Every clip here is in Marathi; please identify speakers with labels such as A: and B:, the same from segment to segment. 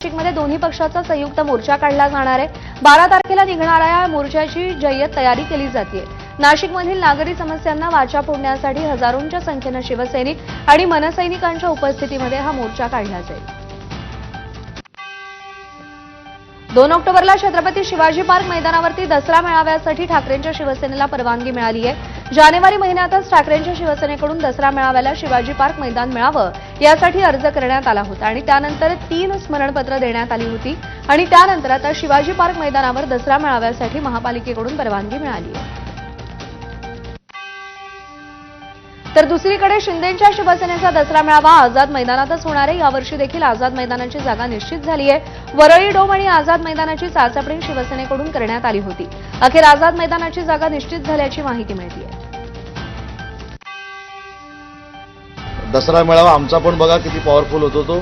A: नाशिकमध्ये दोन्ही पक्षाचा संयुक्त मोर्चा काढला जाणार आहे। 12 तारखेला निघणाऱ्या या मोर्चाची जय्यत तयारी केली जाते। नाशिकमधील नागरी समस्यांना वाचा फोडण्यासाठी हजारोंच्या संख्येने शिवसैनिक आणि मनसैनिकांच्या उपस्थितीमध्ये हा मोर्चा काढला जाईल। 2 ऑक्टोबरला छत्रपती शिवाजी पार्क मैदानावरती दसरा मेळाव्यासाठी ठाकरेंच्या शिवसेनेला परवानगी मिळाली आहे। जानेवारी महिन्यातच ठाकरेंच्या शिवसेनेकडून दसरा मेळाव्याला शिवाजी पार्क मैदान मिळावं यासाठी अर्ज करण्यात आला होता आणि त्यानंतर 3 स्मरणपत्र देण्यात आली होती आणि त्यानंतर आता शिवाजी पार्क मैदानावर दसरा मेळाव्यासाठी महापालिकेकडून परवानगी मिळाली आहे। तर दुसरीकडे शिंदेंच्या शिवसेनेचा दसरा मेळावा आझाद मैदानातच होणार आहे। यावर्षी देखील आझाद मैदानाची जागा निश्चित झाली आहे। वरळी डोम आणि आझाद मैदानाची चाचपणी शिवसेनेकडून करण्यात आली होती। अखेर आझाद मैदानाची जागा निश्चित झाल्याची माहिती मिळते आहे।
B: दसरा मेळावा आमचा पण बघा किती पॉवरफुल होतो तो।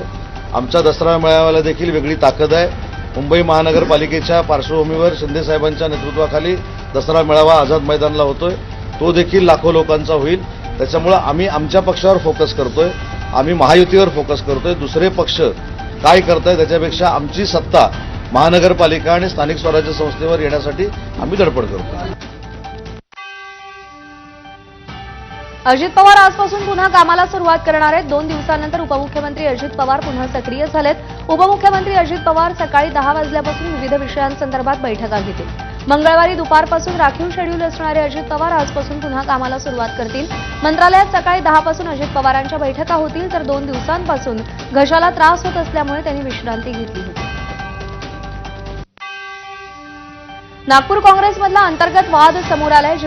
B: आमच्या दसरा मेळाव्याला देखील वेगळी ताकद आहे। मुंबई महानगरपालिकेच्या पार्श्वभूमीवर शिंदे साहेबांच्या नेतृत्वाखाली दसरा मेळावा आझाद मैदानाला होतोय। तो देखील लाखो लोकांचा होईल। त्याच्यामुळे आम्ही आमच्या पक्षावर फोकस करतोय, आम्ही महायुतीवर फोकस करतोय। दुसरे पक्ष काय करताय त्याच्यापेक्षा आमची सत्ता महानगरपालिका आणि स्थानिक स्वराज्य संस्थेवर येण्यासाठी आम्ही धडपड करतोय।
A: अजित पवार आजपासून पुन्हा कामाला सुरुवात करणार आहेत। 2 दिवसांनंतर उपमुख्यमंत्री अजित पवार पुन्हा सक्रिय झालेत। उपमुख्यमंत्री अजित पवार सकाळी 10 वाजल्यापासून विविध विषयांसंदर्भात बैठका घेतील। मंगळवारी दुपारपासून राखीव शेड्यूल असणारे अजित पवार आजपासून पुन्हा कामाला सुरुवात करतील। मंत्रालयात सकाळी 10 पासून अजित पवारांच्या बैठका होतील, तर 2 दिवसांपासून घशाला त्रास होत असल्यामुळे त्यांनी विश्रांती घेतली होती। नागपूर काँग्रेसमधला अंतर्गत वाद समोर आलाय।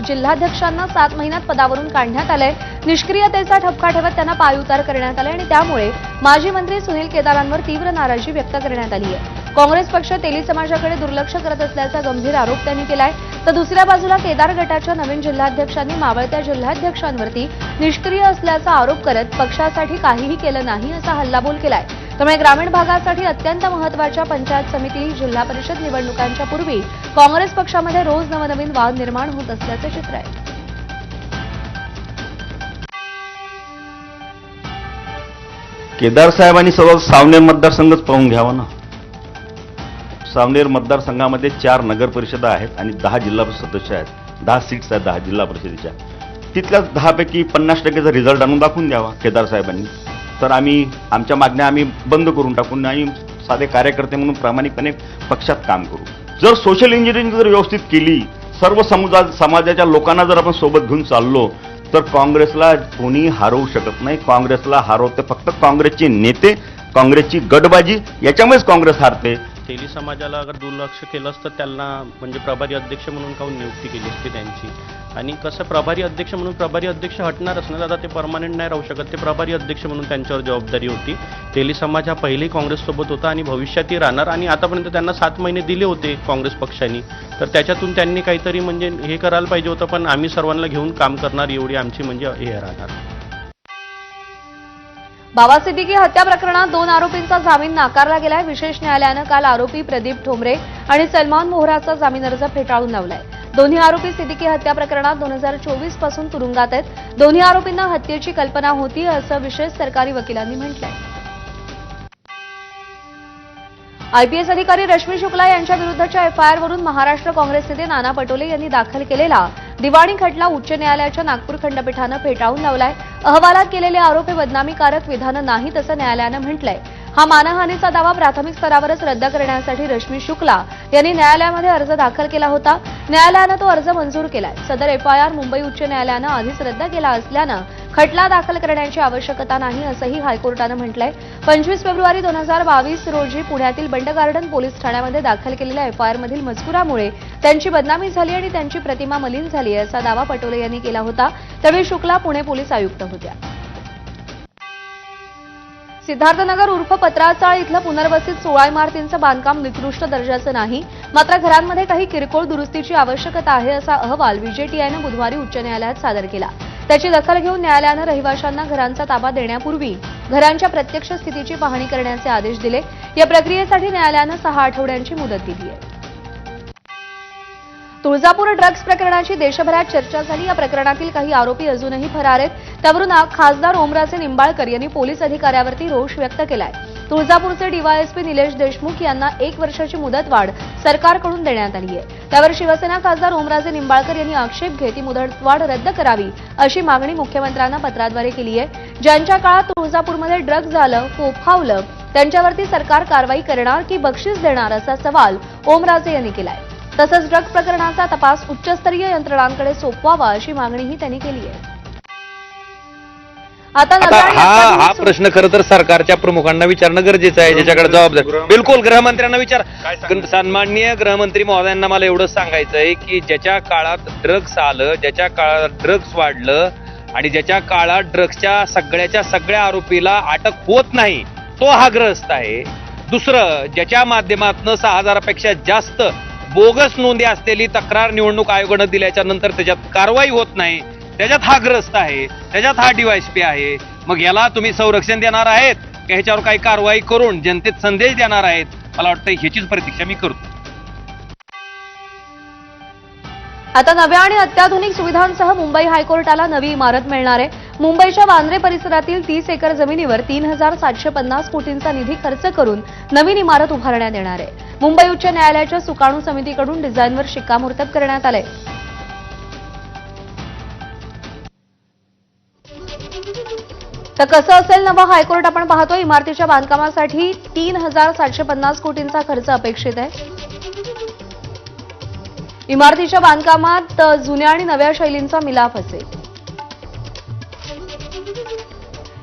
A: जिल्हाध्यक्षांना 7 महिन्यात पदावरून काढण्यात आलंय। निष्क्रियतेचा ठपका ठेवत त्यांना पायउतार करण्यात आले आणि त्यामुळे माजी मंत्री सुनील केदारांवर तीव्र नाराजी व्यक्त करण्यात आली आहे। काँग्रेस पक्ष तेली समाजाकडे दुर्लक्ष करत असल्याचा गंभीर आरोप त्यांनी केलाय। तर दुसऱ्या बाजूला केदार गटाच्या नवीन जिल्हाध्यक्षांनी मावळत्या जिल्हाध्यक्षांवरती निष्क्रिय असल्याचा आरोप करत पक्षासाठी काहीही केलं नाही असा हल्लाबोल केलाय। त्यामुळे ग्रामीण भागासाठी अत्यंत महत्त्वाच्या पंचायत समिती, जिल्हा परिषद निवडणुकांच्या पूर्वी काँग्रेस पक्षामध्ये रोज नवनवीन वाद निर्माण होत असल्याचं चित्र आहे।
C: केदार साहेबांनी सर्व सावनेर मतदारसंघच पाहून घ्यावा ना। सावनेर मतदारसंघामध्ये 4 नगर परिषदा आहेत आणि 10 जिल्हा परिषद सदस्य आहेत। 10 सीट्स आहेत 10 जिल्हा परिषदेच्या। तिथल्या 10 पैकी 50% रिझल्ट आणून दाखवून द्यावा केदार साहेबांनी, तर आम्ही आमच्या मागण्या बंद करून टाकून आणि साधे कार्यकर्ते म्हणून प्रामाणिकपणे पक्षात काम करू। जर सोशल इंजिनिअरिंग जर व्यवस्थित केली, सर्व समाजाच्या लोकांना जर आपण सोबत घेऊन चाललो, तर काँग्रेसला कोणी हरवू शकत नाही। काँग्रेसला हरवते फक्त काँग्रेसचे नेते, काँग्रेसची गटबाजी, याच्यामुळेच काँग्रेस हारते।
D: तेली समाजाला अगर दुर्लक्ष केलं असतं त्यांना म्हणजे प्रभारी अध्यक्ष म्हणून काहून नियुक्ती केली असती त्यांची। आणि कसं प्रभारी अध्यक्ष म्हणून प्रभारी अध्यक्ष हटणारच ना दादा, ते परमानंट नाही राहू शकत। ते प्रभारी अध्यक्ष म्हणून त्यांच्यावर जबाबदारी होती। तेली समाज हा पहिलेही काँग्रेससोबत होता आणि भविष्यातही राहणार आणि आतापर्यंत त्यांना 7 महिने दिले होते काँग्रेस पक्षाने, तर त्याच्यातून त्यांनी काहीतरी म्हणजे हे करायला पाहिजे होतं। पण आम्ही सर्वांना घेऊन काम करणार एवढी आमची म्हणजे हे राहणार।
A: बाबा सिद्दीकी हत्या प्रकरणात 2 आरोपींचा जामीन नाकारला गेलाय। विशेष न्यायालयानं काल आरोपी प्रदीप ठोंबरे आणि सलमान मोहराचा जामीन अर्ज फेटाळून लावलाय। दोन्ही आरोपी सिद्दीकी हत्या प्रकरणात 2024 पासून तुरुंगात आहेत। दोन्ही आरोपींना हत्येची कल्पना होती असं विशेष सरकारी वकिलांनी म्हटलंय। आयपीएस अधिकारी रश्मी शुक्ला यांच्या विरुद्धच्या एफआयआरवरून महाराष्ट्र काँग्रेस नेते नाना पटोले यांनी दाखल केलेला दिवाणी खटला उच्च न्यायालयाच्या नागपूर खंडपीठानं फेटाळून लावलाय। अहवालात केलेले आरोप हे बदनामीकारक विधानं नाहीत असं न्यायालयानं म्हटलंय। हा मानहानीचा दावा प्राथमिक स्तरावरच रद्द करण्यासाठी रश्मी शुक्ला यांनी न्यायालयामध्ये अर्ज दाखल केला होता। न्यायालयानं तो अर्ज मंजूर केलाय। सदर एफआयआर मुंबई उच्च न्यायालयानं आधीच रद्द केला असल्यानं खटला दाखल करण्याची आवश्यकता नाही असंही हायकोर्टानं म्हटलंय। 25 फेब्रुवारी 2022 रोजी पुण्यातील बंड गार्डन पोलीस ठाण्यामध्ये दाखल केलेल्या एफआयआरमधील मजकुरामुळे त्यांची बदनामी झाली आणि त्यांची प्रतिमा मलिन झाली असा दावा पटोले यांनी केला होता। त्यावेळी शुक्ला पुणे पोलीस आयुक्त होत्या। सिद्धार्थनगर उर्फ पत्राचाळ इथलं पुनर्वसित 16 इमारतींचं बांधकाम निकृष्ट दर्जाचं नाही, मात्र घरांमध्ये काही किरकोळ दुरुस्तीची आवश्यकता आहे असा अहवाल व्हीजेटीआयनं बुधवारी उच्च न्यायालयात सादर केला। त्याची दखल घेऊन न्यायालयानं रहिवाशांना घरांचा ताबा देण्यापूर्वी घरांच्या प्रत्यक्ष स्थितीची पाहणी करण्याचे आदेश दिले। या प्रक्रियेसाठी न्यायालयानं 6 आठवड्यांची मुदत दिली आहे। तुळजापूर ड्रग्ज प्रकरणाची देशभरात चर्चा झाली। या प्रकरणातील काही आरोपी अजूनही फरार आहेत। त्यावरून खासदार ओमराजे निंबाळकर यांनी पोलीस अधिकाऱ्यावरती रोष व्यक्त केलाय। तुळजापूरचे डीवायएसपी निलेश देशमुख यांना 1 वर्षाची मुदतवाढ सरकारकडून देण्यात आली आहे. त्यावर शिवसेना खासदार ओमराजे निंबाळकर यांनी आक्षेप घेत ही मुदतवाढ रद्द करावी अशी मागणी मुख्यमंत्र्यांना पत्राद्वारे केली आहे. ज्यांच्या काळात तुळजापूरमध्ये ड्रग्ज झालं, फोफावलं त्यांच्यावरती सरकार कारवाई करणार की बक्षीस देणार असा सवाल ओमराजे यांनी केलाय. तसंच ड्रग्ज प्रकरणाचा तपास उच्चस्तरीय यंत्रणांकडे सोपवावा अशी मागणीही त्यांनी केली आहे. आता
E: हा प्रश्न खरं तर सरकारच्या प्रमुखांना विचारणं गरजेचं आहे, ज्याच्याकडे जबाबदारी. बिलकुल गृहमंत्र्यांना विचार. सन्माननीय गृहमंत्री महोदयांना मला एवढंच सांगायचं आहे की ज्याच्या काळात ड्रग्स आलं, ज्याच्या काळात ड्रग्स वाढलं आणि ज्याच्या काळात ड्रग्सच्या सगळ्या आरोपीला अटक होत नाही तो हा ग्रस्त आहे. दुसरं, ज्याच्या माध्यमातून 6,000पेक्षा जास्त बोगस नोंदी असलेली तक्रार निवडणूक आयोगानं दिल्याच्या नंतर त्याच्यात कारवाई होत नाही, त्याच्यात हा ग्रस्त आहे, त्याच्यात हा डीवायएसपी आहे. मग याला तुम्ही संरक्षण देणार आहेत की ह्याच्यावर काही कारवाई करून जनतेत संदेश देणार आहेत? मला वाटतं ह्याचीच प्रतीक्षा मी करतो.
A: आता नव्या आणि अत्याधुनिक सुविधांसह मुंबई हायकोर्टाला नवी इमारत मिळणार आहे. मुंबईच्या वांद्रे परिसरातील 30 एकर जमिनीवर 3,750 कोटींचा निधी खर्च करून नवीन इमारत उभारण्यात येणार आहे. मुंबई उच्च न्यायालयाच्या सुकाणू समितीकडून डिझाईनवर शिक्कामोर्तब करण्यात आलंय. तर कसं असेल नवं हायकोर्ट आपण पाहतो. इमारतीच्या बांधकामासाठी 3,750 कोटींचा खर्च अपेक्षित आहे. इमारतीच्या बांधकामात जुन्या आणि नव्या शैलींचा मिलाफ असेल.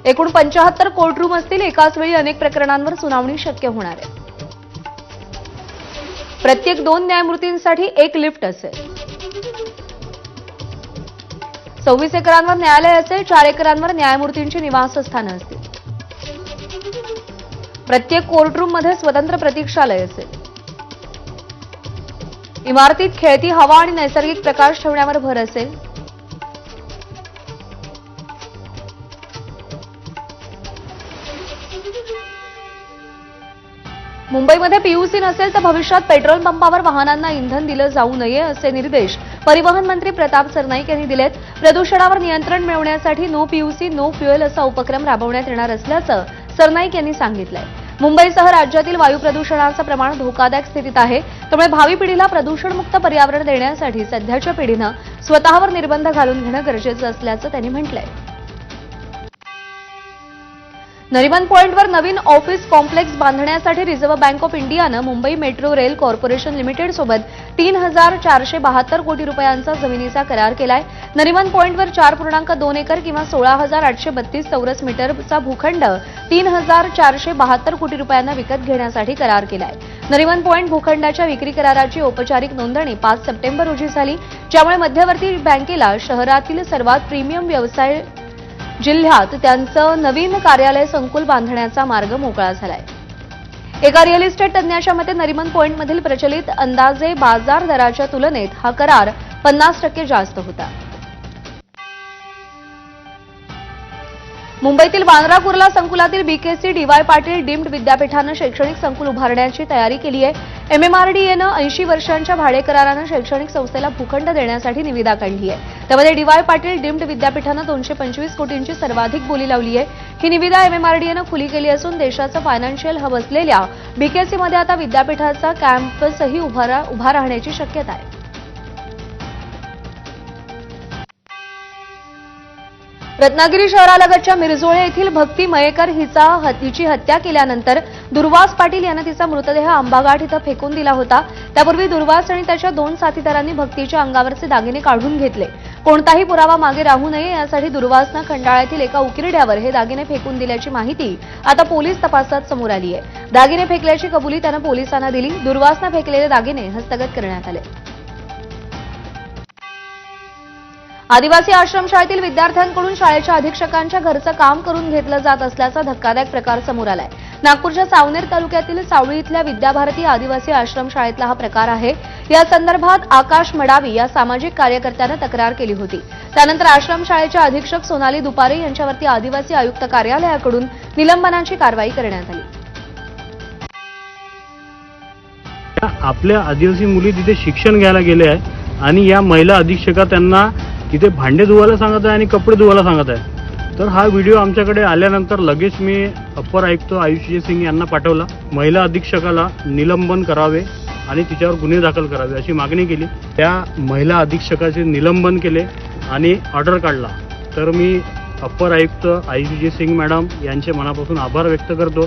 A: एकूण 75 कोर्टरूम असतील. एकाच वेळी अनेक प्रकरणांवर सुनावणी शक्य होणार आहे. प्रत्येक 2 न्यायमूर्तींसाठी 1 लिफ्ट असेल. 26 एकरांवर न्यायालय असेल. 4 एकरांवर न्यायमूर्तींची निवासस्थानं असतील. प्रत्येक कोर्टरूममध्ये स्वतंत्र प्रतीक्षालय असेल. इमारतीत खेळती हवा आणि नैसर्गिक प्रकाश ठेवण्यावर भर असेल. मुंबईमध्ये पीयूसी नसेल तर भविष्यात पेट्रोल पंपावर वाहनांना इंधन दिलं जाऊ नये असे निर्देश परिवहन मंत्री प्रताप सरनाईक यांनी दिलेत. प्रदूषणावर नियंत्रण मिळवण्यासाठी नो पीयूसी नो फ्युएल असा उपक्रम राबवण्यात येणार असल्याचं सरनाईक यांनी सांगितलंय. मुंबईसह राज्यातील वायू प्रदूषणाचं प्रमाण धोकादायक स्थितीत आहे. त्यामुळे भावी पिढीला प्रदूषणमुक्त पर्यावरण देण्यासाठी सध्याच्या पिढीनं स्वतःवर निर्बंध घालून घेणं गरजेचं असल्याचं त्यांनी म्हटलंय. नरिमन पॉइंटवर नवीन ऑफिस कॉम्प्लेक्स बांधण्यासाठी रिझर्व्ह बँक ऑफ इंडियानं Mumbai metro rail corporation limited सोबत 3,472 कोटी रुपयांचा जमिनीचा करार केलाय. नरिमन पॉइंटवर 4.2 एकर किंवा 16,832 चौरस मीटरचा भूखंड 3,472 कोटी रुपयांना विकत घेण्यासाठी करार केलाय. नरिमन पॉइंट भूखंडाच्या विक्री कराराची औपचारिक नोंदणी 5 सप्टेंबर रोजी झाली, ज्यामुळे मध्यवर्ती बँकेला शहरातील सर्वात प्रीमियम व्यवसाय जिल्ह्यात त्यांचं नवीन कार्यालय संकुल बांधण्याचा मार्ग मोकळा झालाय. एका रिअल इस्टेट तज्ज्ञाच्या मते नरिमन पॉइंटमधील प्रचलित अंदाजे बाजार दराच्या तुलनेत हा करार 50% जास्त होता. मुंबईतील बांद्रा कुर्ला संकुलातील बीकेसी डीवाय पाटील डीम्ड विद्यापीठानं शैक्षणिक संकुल उभारण्याची तयारी केली आहे. एमएमआरडीएनं 80 वर्षांच्या भाडेकरारानं शैक्षणिक संस्थेला भूखंड देण्यासाठी निविदा काढली आहे. त्यामध्ये डीवाय पाटील डीम्ड विद्यापीठानं 225 कोटींची सर्वाधिक बोली लावली आहे. ही निविदा एमएमआरडीएनं खुली केली असून देशाचं फायनान्शियल हब असलेल्या बीकेसीमध्ये आता विद्यापीठाचा कॅम्पसही उभा राहण्याची शक्यता आहे. रत्नागिरी शहरालगतच्या मिरजोळे येथील भक्ती मयेकर हिची हत्या केल्यानंतर दुर्वास पाटील यानं तिचा मृतदेह आंबाघाट इथं फेकून दिला होता. त्यापूर्वी दुर्वास आणि त्याच्या 2 साथीदारांनी भक्तीच्या अंगावरचे दागिने काढून घेतले. कोणताही पुरावा मागे राहू नये यासाठी दुर्वासनं खंडाळ्यातील एका उकिरड्यावर हे दागिने फेकून दिल्याची माहिती आता पोलीस तपासात समोर आली आहे. दागिने फेकल्याची कबुली त्यानं पोलिसांना दिली. दुर्वासनं फेकलेले दागिने हस्तगत करण्यात आले. आदिवासी आश्रमशाळेतील विद्यार्थ्यांकडून शाळेच्या अधीक्षकांच्या घरचं काम करून घेतलं जात असल्याचा धक्कादायक प्रकार समोर आलाय. नागपूरच्या सावनेर तालुक्यातील सावळी इथल्या विद्याभारती आदिवासी आश्रमशाळेतला हा प्रकार आहे. या संदर्भात आकाश मडावी या सामाजिक कार्यकर्त्यानं तक्रार केली होती. त्यानंतर आश्रमशाळेच्या अधीक्षक सोनाली दुपारे यांच्यावरती आदिवासी आयुक्त कार्यालयाकडून निलंबनाची कारवाई करण्यात आली.
F: आपल्या आदिवासी मुली तिथे शिक्षण घ्यायला गेले आहे आणि या महिला अधीक्षका त्यांना तिथे भांडे धुवायला सांगत आहे आणि कपडे धुवायला सांगत आहे. तर हा व्हिडिओ आमच्याकडे आल्यानंतर लगेच मी अप्पर आयुक्त आयुष सिंग यांना पाठवला. महिला अधीक्षकाला निलंबन करावे आणि तिच्यावर गुन्हे दाखल करावे अशी मागणी केली. त्या महिला अधीक्षकाचे निलंबन केले आणि ऑर्डर काढला. तर मी अप्पर आयुक्त आयुष सिंग मॅडम यांचे मनापासून आभार व्यक्त करतो.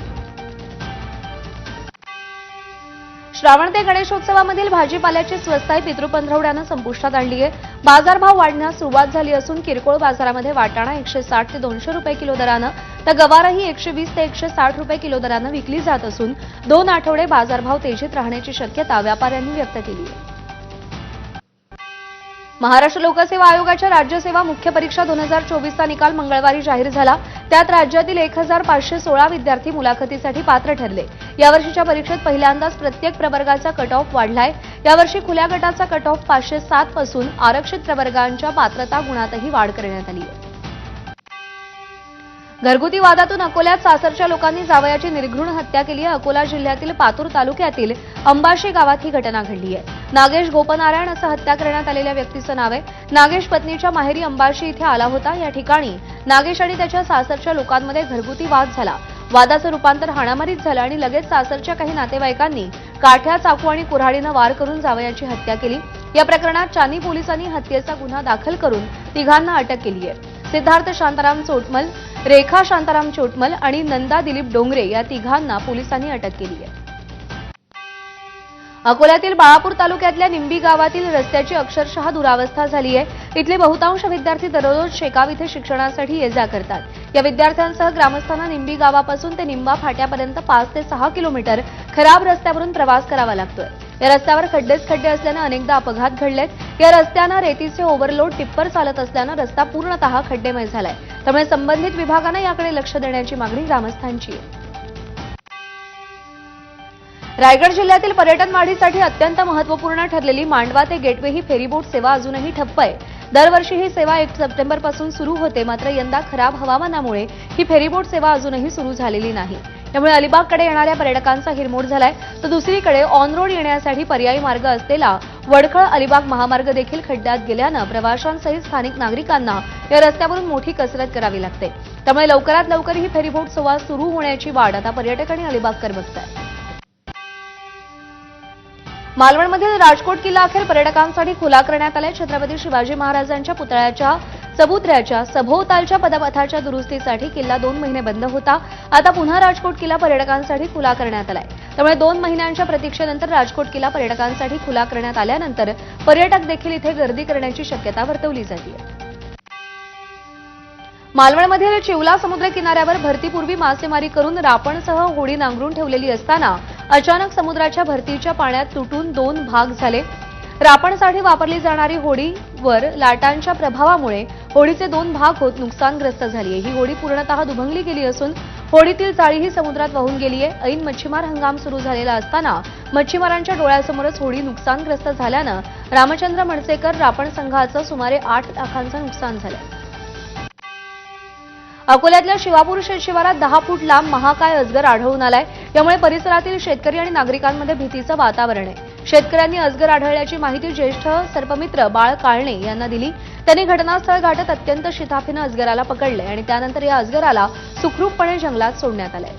A: श्रावण ते गणेशोत्सवामधील भाजीपाल्याची स्वस्ताई पितृपंधरवड्यानं संपुष्टात आणली आहे. बाजारभाव वाढण्यास सुरुवात झाली असून किरकोळ बाजारामध्ये वाटाणा 160 ते 200 रुपये किलो दरानं तर गवारही 120 ते 160 रुपये किलो दरानं विकली जात असून 2 आठवडे बाजारभाव तेजीत राहण्याची शक्यता व्यापाऱ्यांनी व्यक्त केली आहे. महाराष्ट्र लोकसेवा आयोगाच्या राज्यसेवा मुख्य परीक्षा 2024चा निकाल मंगळवारी जाहीर झाला. त्यात राज्यातील 1516 विद्यार्थी मुलाखतीसाठी पात्र ठरले. यावर्षीच्या परीक्षेत पहिल्यांदाच प्रत्येक प्रवर्गाचा कट ऑफ वाढलाय. यावर्षी खुल्या गटाचा कट ऑफ 507 पासून आरक्षित प्रवर्गांच्या पात्रता गुणातही वाढ करण्यात आली आहे. घरगुती वादातून अकोल्यात सासरच्या लोकांनी जावयाची निर्घृण हत्या केली आहे. अकोला जिल्ह्यातील पातूर तालुक्यातील अंबाशी गावात ही घटना घडली आहे. नागेश गोपनारायण असं हत्या करण्यात आलेल्या व्यक्तीचं नाव आहे. नागेश पत्नीच्या माहेरी अंबाशी इथे आला होता. या ठिकाणी नागेश आणि त्याच्या सासरच्या लोकांमध्ये घरगुती वाद झाला. वादाचं रूपांतर हाणामारीत झालं आणि लगेच सासरच्या काही नातेवाईकांनी काठ्या, चाकू आणि कुऱ्हाडीनं वार करून जावयाची हत्या केली. या प्रकरणात चानी पोलिसांनी हत्येचा गुन्हा दाखल करून तिघांना अटक केली आहे. सिद्धार्थ शांताराम चोटमल, रेखा शांताराम चोटमल आणि नंदा दिलीप डोंगरे या तिघांना पोलिसांनी अटक केली आहे. अकोल्यातील बाळापूर तालुक्यातल्या निंबी गावातील रस्त्याची अक्षरशः दुरावस्था झाली आहे. इथले बहुतांश विद्यार्थी दररोज शेकाव इथे शिक्षणासाठी ये जा करतात. या विद्यार्थ्यांसह ग्रामस्थांना निंबी गावापासून ते निंबा फाट्यापर्यंत 5 ते 6 किलोमीटर खराब रस्त्यावरून प्रवास करावा लागतोय. या रस्त्यावर खड्डेच खड्डे असल्यानं अनेकदा अपघात घडलेत. या रस्त्यानं रेतीचे ओव्हरलोड टिप्पर चालत असल्यानं रस्ता पूर्णतः खड्डेमय झालाय. त्यामुळे संबंधित विभागानं याकडे लक्ष देण्याची मागणी ग्रामस्थांची आहे. रायगड जिल्ह्यातील पर्यटन वाढीसाठी अत्यंत महत्त्वपूर्ण ठरलेली मांडवा ते गेटवे ही फेरीबोट सेवा अजूनही ठप्प आहे. दरवर्षी ही सेवा 1 सप्टेंबरपासून सुरू होते. मात्र यंदा खराब हवामानामुळे ही फेरीबोट सेवा अजूनही सुरू झालेली नाही. त्यामुळे अलिबागकडे येणाऱ्या पर्यटकांचा हिरमोड झालाय. तर दुसरीकडे ऑन रोड येण्यासाठी पर्यायी मार्ग असलेला वडखळ अलिबाग महामार्ग देखील खड्ड्यात गेल्यानं प्रवाशांसहित स्थानिक नागरिकांना या रस्त्यावरून मोठी कसरत करावी लागते. त्यामुळे लवकरात लवकर ही फेरीबोट सेवा सुरू होण्याची वाट आता पर्यटक आणि अलिबागकर बघतायत. मालवणमधील राजकोट किल्ला अखेर पर्यटकांसाठी खुला करण्यात आलाय. छत्रपती शिवाजी महाराजांच्या पुतळ्याच्या चबुतऱ्याच्या सभोवतालच्या पदपथाच्या दुरुस्तीसाठी किल्ला 2 महिने बंद होता. आता पुन्हा राजकोट किल्ला पर्यटकांसाठी खुला करण्यात आलाय. त्यामुळे 2 महिन्यांच्या प्रतीक्षेनंतर राजकोट किल्ला पर्यटकांसाठी खुला करण्यात आल्यानंतर पर्यटक देखील इथे गर्दी करण्याची शक्यता वर्तवली जाते. मालवणमधील चिवला समुद्र किनाऱ्यावर भरतीपूर्वी मासेमारी करून रापणसह होडी नांगरून ठेवलेली असताना अचानक समुद्राच्या भरतीच्या पाण्यात तुटून 2 भाग झाले. रापणसाठी वापरली जाणारी होडीवर लाटांच्या प्रभावामुळे होडीचे 2 भाग होत नुकसानग्रस्त झाली आहे. ही होडी पूर्णतः दुभंगली गेली असून होडीतील जाळीही समुद्रात वाहून गेली आहे. ऐन मच्छीमार हंगाम सुरू झालेला असताना मच्छीमारांच्या डोळ्यासमोरच होडी नुकसानग्रस्त झाल्यानं रामचंद्र मणसेकर रापण संघाचं सुमारे 8 लाखांचं नुकसान झालं. अकोल्यातल्या शिवापूर शेतशिवारात 10 फूट लांब महाकाय अजगर आढळून आलाय. यामुळे परिसरातील शेतकरी आणि नागरिकांमध्ये भीतीचं वातावरण आहे. शेतकऱ्यांनी अजगर आढळल्याची माहिती ज्येष्ठ सर्पमित्र बाळ काळणे यांना दिली. त्यांनी घटनास्थळ गाठत अत्यंत शिताफीनं अजगराला पकडले आणि त्यानंतर या अजगराला सुखरूपपणे जंगलात सोडण्यात आलंय.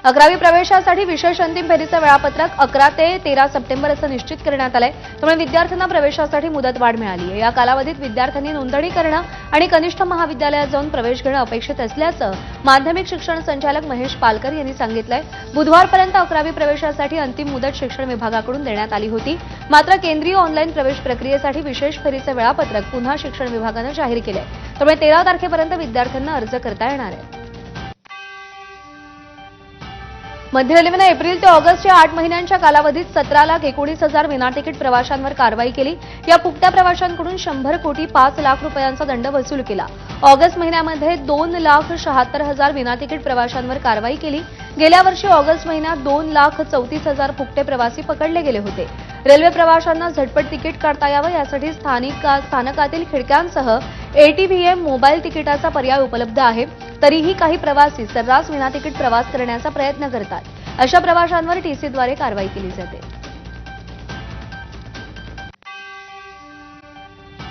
A: 11वी प्रवेशासाठी विशेष अंतिम फेरीचं वेळापत्रक 11 ते 13 सप्टेंबर असं निश्चित करण्यात आलंय. त्यामुळे विद्यार्थ्यांना प्रवेशासाठी मुदतवाढ मिळाली आहे. या कालावधीत विद्यार्थ्यांनी नोंदणी करणं आणि कनिष्ठ महाविद्यालयात जाऊन प्रवेश घेणं अपेक्षित असल्याचं माध्यमिक शिक्षण संचालक महेश पालकर यांनी सांगितलंय. बुधवारपर्यंत 11वी प्रवेशासाठी अंतिम मुदत शिक्षण विभागाकडून देण्यात आली होती. मात्र केंद्रीय ऑनलाईन प्रवेश प्रक्रियेसाठी विशेष फेरीचं वेळापत्रक पुन्हा शिक्षण विभागानं जाहीर केलंय. त्यामुळे 13 तारखेपर्यंत विद्यार्थ्यांना अर्ज करता येणार आहे. मध्य रेल्वेनं एप्रिल ते ऑगस्ट या 8 महिन्यांच्या कालावधीत 17,19,000 विनातिकीट प्रवाशांवर कारवाई केली. या फुकट्या प्रवाशांकडून 100 कोटी 5 लाख रुपयांचा दंड वसूल केला. ऑगस्ट महिन्यामध्ये 2,76,000 विनातिकीट प्रवाशांवर कारवाई केली. गेल्या वर्षी ऑगस्ट महिन्यात 2,34,000 फुकटे प्रवासी पकडले गेले होते. रेल्वे प्रवाशांना झटपट तिकीट काढता यावं यासाठी स्थानकातील खिडक्यांसह ATVM मोबाईल तिकिटाचा पर्याय उपलब्ध आहे. तरीही काही प्रवासी सर्रास विनातिकीट प्रवास करण्याचा प्रयत्न करतात. अशा प्रवाशांवर TCद्वारे कारवाई केली जाते.